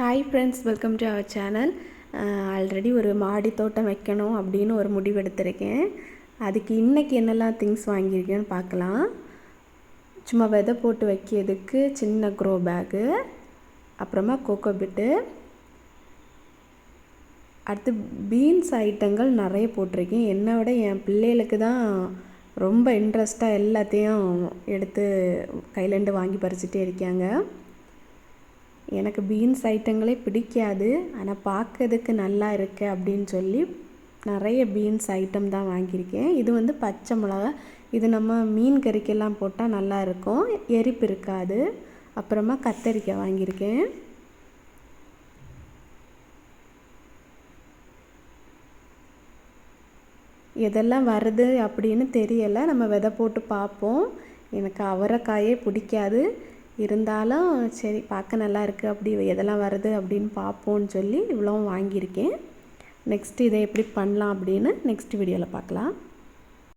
Hi friends, welcome to our channel. Already ஒரு மாடி தோட்டம் வைக்கணும் அப்படின்னு ஒரு முடிவு எடுத்திருக்கேன். அதுக்கு இன்றைக்கி என்னெல்லாம் திங்ஸ் வாங்கியிருக்கேன்னு பார்க்கலாம். சும்மா விதை போட்டு வைக்கிறதுக்கு சின்ன க்ரோ பேக்கு, அப்புறமா கோகோபிட்டு, அடுத்து பீன்ஸ் ஐட்டங்கள் நிறைய போட்டிருக்கேன். என்னை விட என் பிள்ளைகளுக்கு தான் ரொம்ப இன்ட்ரெஸ்ட்டாக எல்லாத்தையும் எடுத்து கையிலேருந்து வாங்கி பறிச்சுட்டே இருக்காங்க. எனக்கு பீன்ஸ் ஐட்டங்களே பிடிக்காது, ஆனால் பார்க்கறதுக்கு நல்லா இருக்கு அப்படின்னு சொல்லி நிறைய பீன்ஸ் ஐட்டம் தான் வாங்கியிருக்கேன். இது பச்சை மிளகா, இது நம்ம மீன் கறிக்கெல்லாம் போட்டால் நல்லாயிருக்கும், எரிப்பு இருக்காது. அப்புறமா கத்தரிக்காய் வாங்கியிருக்கேன். எதெல்லாம் வருது அப்படின்னு தெரியலை, நம்ம விதை போட்டு பார்ப்போம். எனக்கு அவரைக்காயே பிடிக்காது, இருந்தாலும் சரி பார்க்க நல்லா இருக்குது, அப்படி எதெல்லாம் வருது அப்படின்னு பார்ப்போன்னு சொல்லி இவ்வளவும் வாங்கியிருக்கேன். நெக்ஸ்ட்டு இதை எப்படி பண்ணலாம் அப்படின்னு நெக்ஸ்ட் வீடியோவில் பார்க்கலாம்.